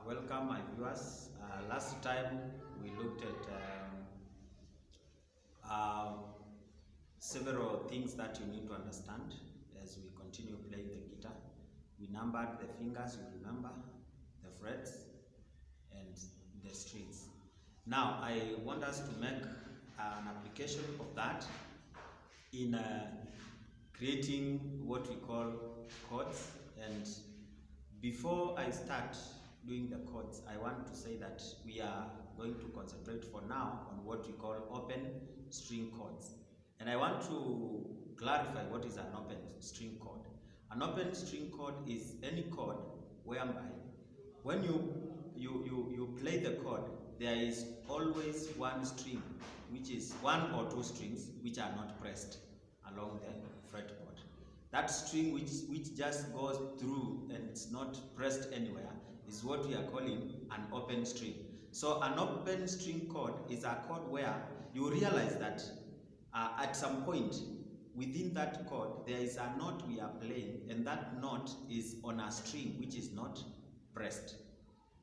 Welcome my viewers. Last time we looked at several things that you need to understand as we continue playing the guitar. We numbered the fingers, you remember, the frets and the strings. Now I want us to make an application of that in creating what we call chords. And before I start doing the chords, I want to say that we are going to concentrate for now on what we call open string chords. And I want to clarify what is an open string chord. An open string chord is any chord whereby when you play the chord, there is always one string, which is one or two strings which are not pressed along the fretboard. That string which just goes through and it's not pressed anywhere is what we are calling an open string. So an open string chord is a chord where you realize that at some point within that chord there is a note we are playing, and that note is on a string which is not pressed.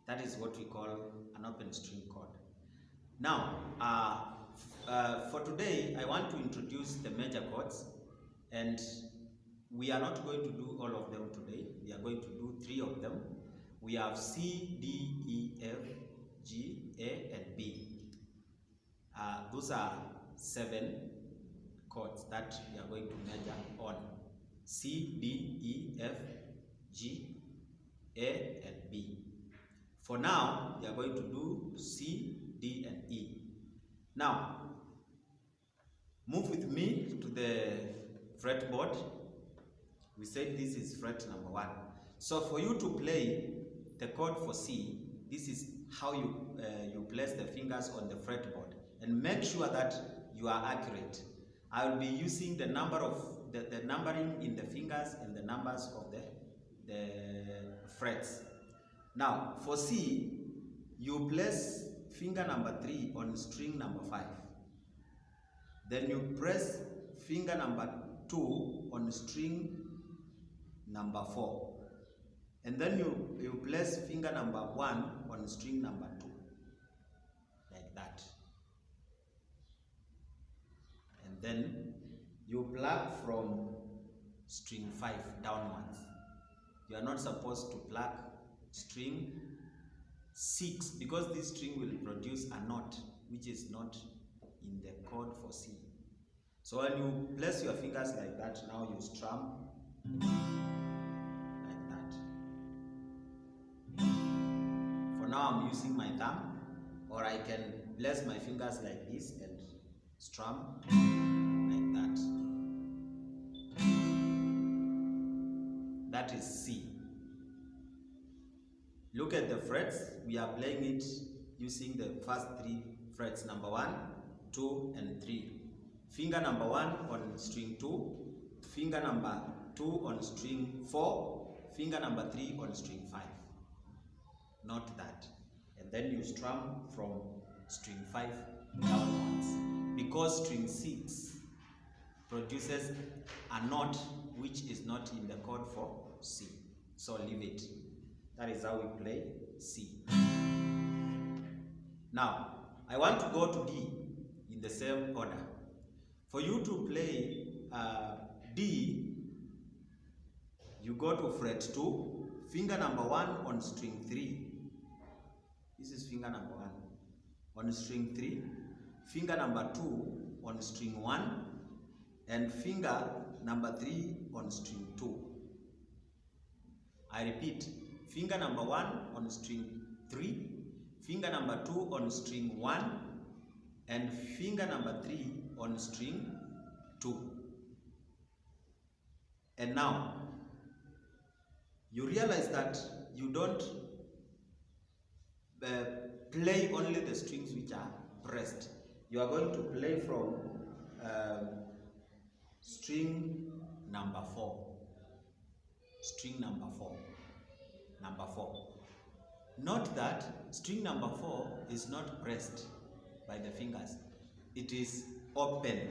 That is what we call an open string chord. Now, for today, I want to introduce the major chords, and we are not going to do all of them today. We are going to do 3 of them. We have C, D, E, F, G, A, and B. Those are 7 chords that we are going to measure on. C, D, E, F, G, A, and B. For now, we are going to do C, D, and E. Now, move with me to the fretboard. We said this is fret number 1. So for you to play the chord for C, this is how you place the fingers on the fretboard, and make sure that you are accurate. I will be using the number of the numbering in the fingers and the numbers of the frets. Now for C, you place finger number 3 on string number 5. Then you press finger number 2 on string number 4. And then you place finger number 1 on string number 2. Like that. And then you pluck from string 5 downwards. You are not supposed to pluck string 6, because this string will produce a note which is not in the chord for C. So when you place your fingers like that, now you strum like that. For now I'm using my thumb, or I can place my fingers like this and strum like that. That is C. Look at the frets. We are playing it using the first 3 frets, number 1, 2, and 3. Finger number 1 on string 2, finger number 2 on string 4, finger number 3 on string 5. Note that. And then you strum from string 5 downwards, because string 6 produces a note which is not in the chord for C. So leave it. That is how we play C. Now, I want to go to D in the same order. For you to play D, you go to fret 2, finger number 1 on string 3. This is finger number 1 on string 3, finger number 2 on string 1, and finger number 3 on string 2. I repeat. Finger number 1 on string 3, finger number 2 on string 1, and finger number 3 on string 2. And now, you realize that you don't play only the strings which are pressed. You are going to play from string number 4. String number 4. Number 4. Note that string number 4 is not pressed by the fingers. It is open.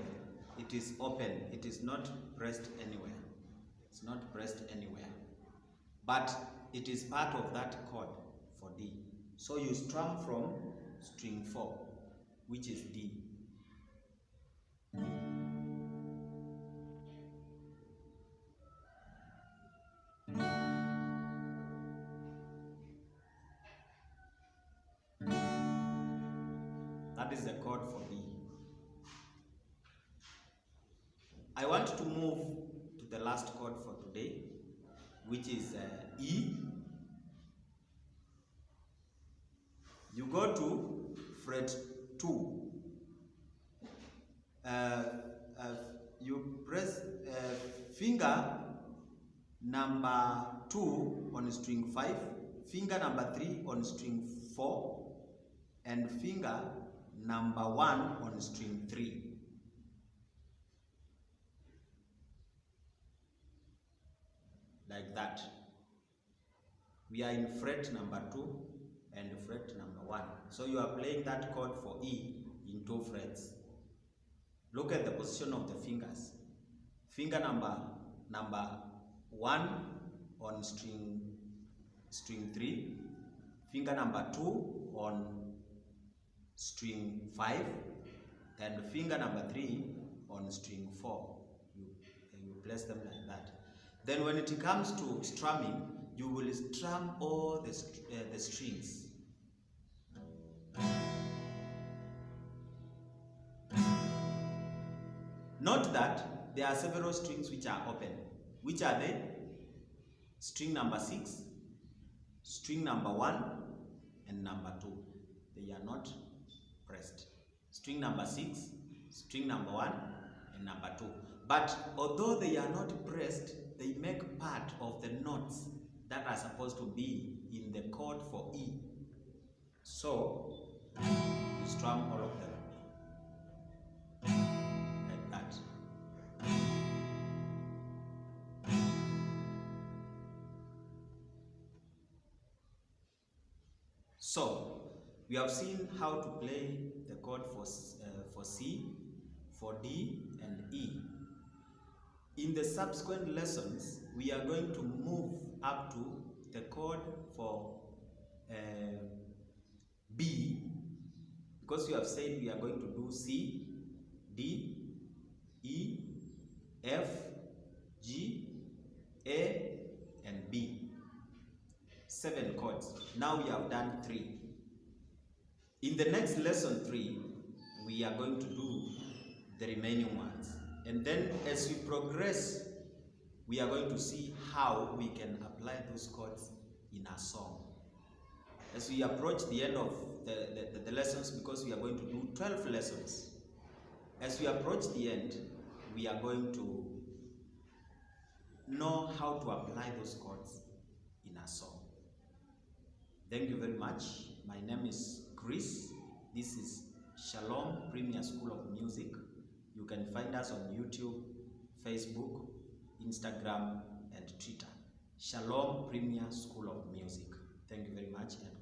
It is open. It is not pressed anywhere. It's not pressed anywhere. But it is part of that chord for D. D. So you strum from string 4, which is D. That is the chord for D. I want to move to the last chord for today, which is E. You go to fret 2. You press finger number 2 on string 5, finger number 3 on string 4, and finger number 1 on string 3. Like that. We are in fret number 2 and fret number 1. So you are playing that chord for E in 2 frets. Look at the position of the fingers. Finger number 1 on string 3, finger number 2 on string 5, and finger number 3 on string 4. You place them like that. Then when it comes to strumming, you will strum all the strings. Note that there are several strings which are open. Which are they? String number 6, string number 1, and number 2. They are not pressed. String number 6, string number 1, and number 2. But although they are not pressed, they make part of the notes that are supposed to be in the chord for E. So you strum all of them like that. So we have seen how to play the chord for C, for D, and E. In the subsequent lessons, we are going to move up to the chord for B, because we have said we are going to do C, D, E, F, G, A, and B. 7 chords. Now we have done 3. In the next lesson 3, we are going to do the remaining ones. And then as we progress, we are going to see how we can apply those chords in a song. As we approach the end of the lessons, because we are going to do 12 lessons, as we approach the end, we are going to know how to apply those chords in a song. Thank you very much. My name is Chris. This is Shalom Premier School of Music. You can find us on YouTube, Facebook, Instagram, and Twitter. Shalom Premier School of Music. Thank you very much. And